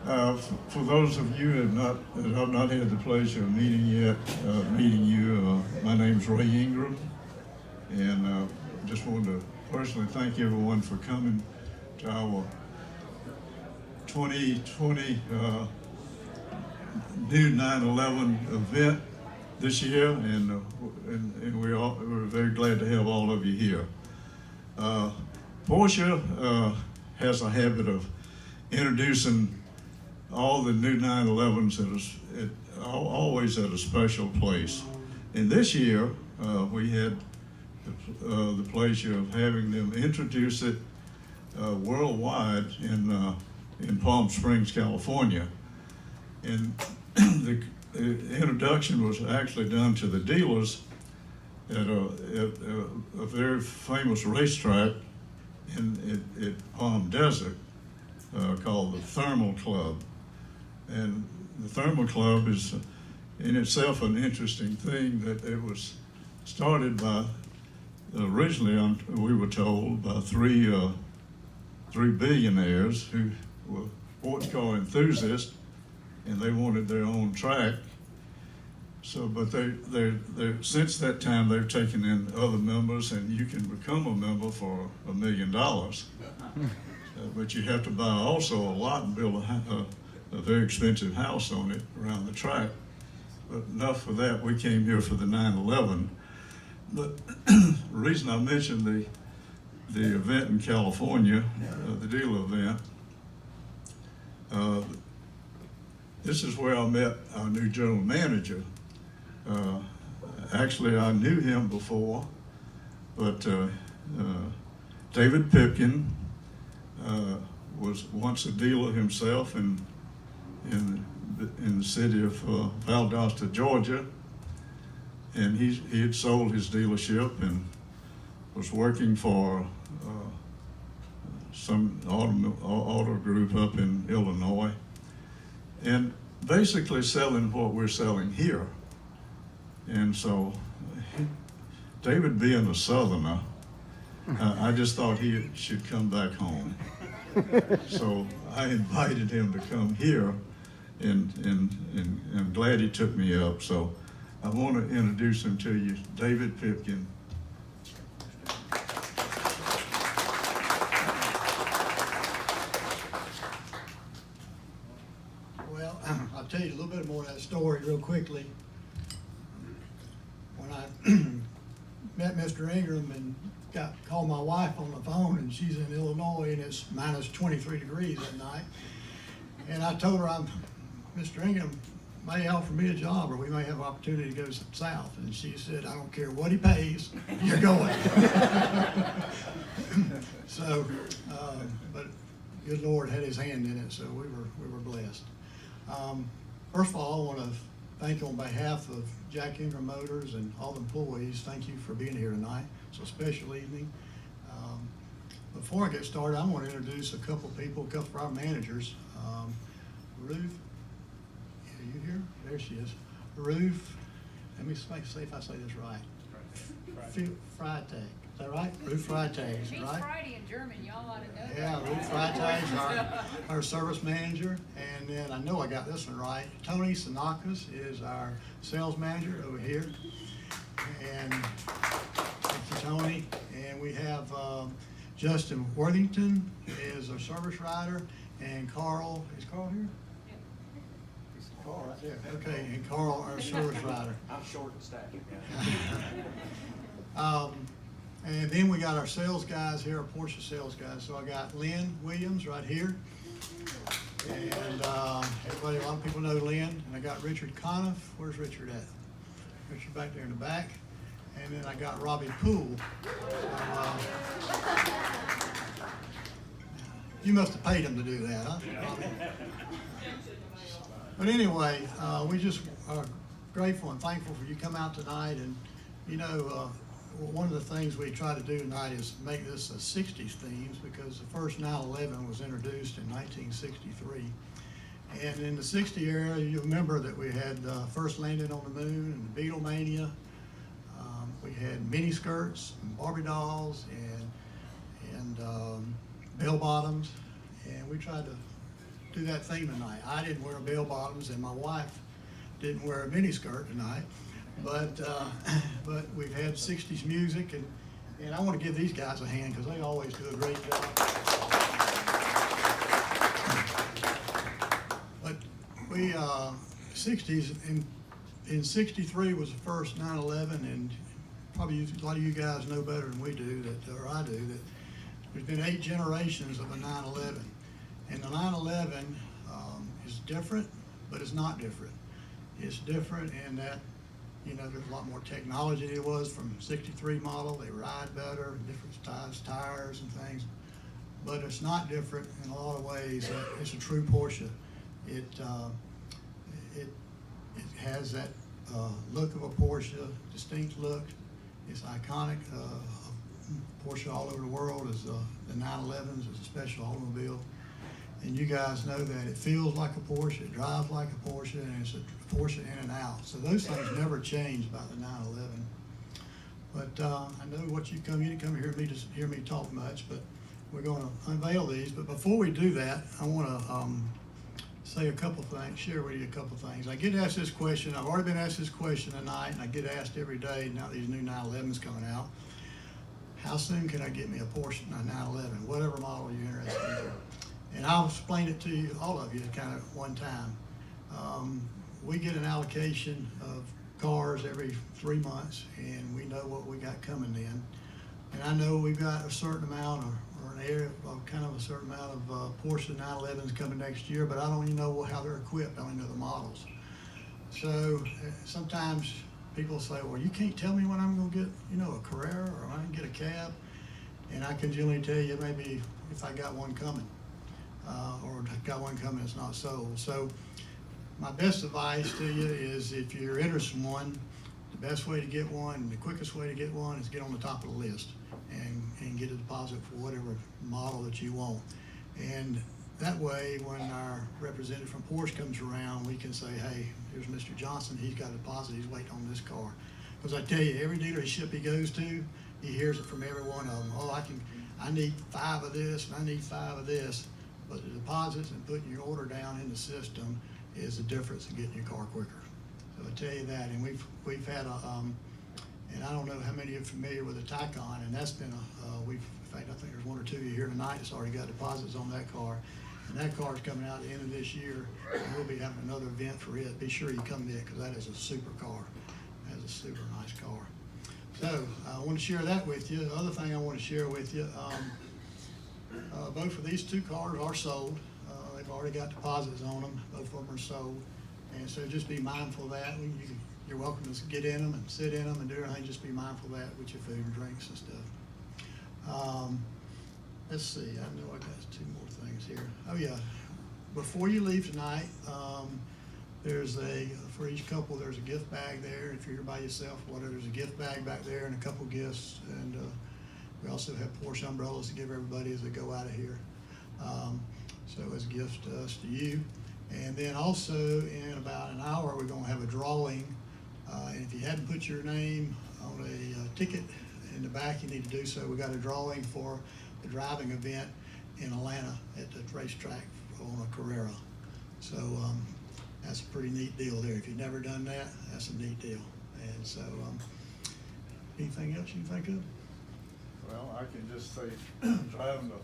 For those of you that have not had the pleasure of meeting you, my name's Ray Ingram, and just wanted to personally thank everyone for coming to our 2020 new 9/11 event this year, and we're very glad to have all of you here. Porsche has a habit of introducing all the new 9/11s always at a special place. And this year, we had the pleasure of having them introduce it worldwide in Palm Springs, California. And the introduction was actually done to the dealers at a very famous racetrack at Palm Desert called the Thermal Club. And the Thermal Club is in itself an interesting thing, that it was started by, originally, we were told, by three billionaires who were sports car enthusiasts, and they wanted their own track. So, but they since that time they've taken in other members, and you can become a member for $1 million. But you have to buy also a lot and build a very expensive house on it around the track. But enough for that. We came here for the 9/11. But the reason I mentioned the event in California, the dealer event, this is where I met our new general manager. Actually, I knew him before, but David Pipkin was once a dealer himself in the city of Valdosta, Georgia, and he had sold his dealership and was working for some auto group up in Illinois, and basically selling what we're selling here. And so, David being a Southerner, I just thought he should come back home. So I invited him to come here, and I'm glad he took me up. So I want to introduce him to you, David Pipkin. Well, I'll tell you a little bit more of that story real quickly. When I met Mr. Ingram and called my wife on the phone, and she's in Illinois, and it's minus 23 degrees at night. And I told her, Mr. Ingram may offer me a job, or we may have an opportunity to go south. And she said, I don't care what he pays, you're going. So, but good Lord had his hand in it, so we were blessed. First of all, I want to thank you on behalf of Jack Ingram Motors and all the employees. Thank you for being here tonight. It's a special evening. Before I get started, I want to introduce a couple of our managers. Ruth, are you here? There she is. Ruth, let me see if I say this right. Freitag. Is that right? Ruth Freitag, She's right? Friday in German, y'all ought to know that. Yeah, Ruth Freitag is our service manager. And then I know I got this one right. Tony Sinakas is our sales manager over here. And thank you, Tony. And we have Justin Worthington is our service rider. And Carl, is Carl here? Carl right there. Okay, and Carl, our service rider. I'm short and stacky. And then we got our sales guys here, our Porsche sales guys. So I got Lynn Williams right here. And everybody, a lot of people know Lynn. And I got Richard Conniff. Where's Richard at? Richard back there in the back. And then I got Robbie Poole. You must have paid him to do that, huh, Robbie? But anyway, we just are grateful and thankful for you come out tonight. And, you know, one of the things we try to do tonight is make this a 60s themes, because the first 9/11 was introduced in 1963. And in the 60 era, you remember that we had first landing on the moon and the Beatlemania. We had mini skirts and Barbie dolls and bell bottoms, and we tried to through that theme tonight. I didn't wear bell bottoms, and my wife didn't wear a mini skirt tonight. But we've had 60s music, and I want to give these guys a hand because they always do a great job. But we 60s in '63 was the first 9/11, and probably a lot of you guys know better than we do or I do that there's been 8 generations of a 9/11, and the 9/11 is different, but it's not different. It's different in that, you know, there's a lot more technology than it was from '63 model. They ride better, different size tires and things, but it's not different in a lot of ways. It's a true Porsche. It has that look of a Porsche, distinct look. It's iconic. Porsche all over the world is the 911s is a special automobile. And you guys know that it feels like a Porsche, it drives like a Porsche, and it's a Porsche in and out. So those things never change about the 911. But I know what you didn't come here to hear me talk much, but we're going to unveil these. But before we do that, I want to say a couple things, share with you a couple things. I get asked this question, I've already been asked this question tonight, and I get asked every day now these new 911s coming out. How soon can I get me a Porsche 911, whatever model you're interested in? And I'll explain it to you, all of you, kind of one time. We get an allocation of cars every 3 months, and we know what we got coming in. And I know we've got a certain amount, or an area of kind of a certain amount of Porsche 911s coming next year, but I don't even know how they're equipped. I only know the models. So sometimes people say, well, you can't tell me when I'm going to get, you know, a Carrera or I can get a cab. And I can generally tell you maybe if I got one coming. Or got one coming that's not sold. So my best advice to you is if you're interested in one, the best way to get one, the quickest way to get one is get on the top of the list and get a deposit for whatever model that you want. And that way, when our representative from Porsche comes around, we can say, hey, here's Mr. Johnson, he's got a deposit, he's waiting on this car. Because I tell you, every dealership he goes to, he hears it from every one of them. Oh, I need 5 of this, and I need 5 of this. But the deposits and putting your order down in the system is the difference in getting your car quicker. So I tell you that, and we've had and I don't know how many of you are familiar with the Taycan, and that's been in fact, I think there's 1 or 2 of you here tonight that's already got deposits on that car. And that car is coming out at the end of this year, and we'll be having another event for it. Be sure you come to it, because that is a super car. That is a super nice car. So I want to share that with you. The other thing I want to share with you, both of these 2 cars are sold. They've already got deposits on them. Both of them are sold. And so just be mindful of that. You're welcome to get in them and sit in them and do everything. Just be mindful of that with your food and drinks and stuff. Let's see. I know I got 2 more things here. Oh, yeah. Before you leave tonight, there's for each couple, there's a gift bag there. If you're here by yourself, whatever, there's a gift bag back there and a couple gifts. And we also have Porsche umbrellas to give everybody as they go out of here. So as a gift to us, to you. And then also in about an hour, we're going to have a drawing. And if you hadn't put your name on a ticket in the back, you need to do so. We got a drawing for the driving event in Atlanta at the racetrack on a Carrera. So that's a pretty neat deal there. If you've never done that, that's a neat deal. And so anything else you can think of? Well, I can just say driving a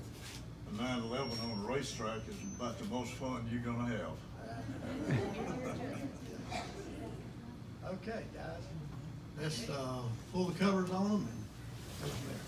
911 on a racetrack is about the most fun you're gonna have. Okay, guys, let's pull the covers on them and go from there.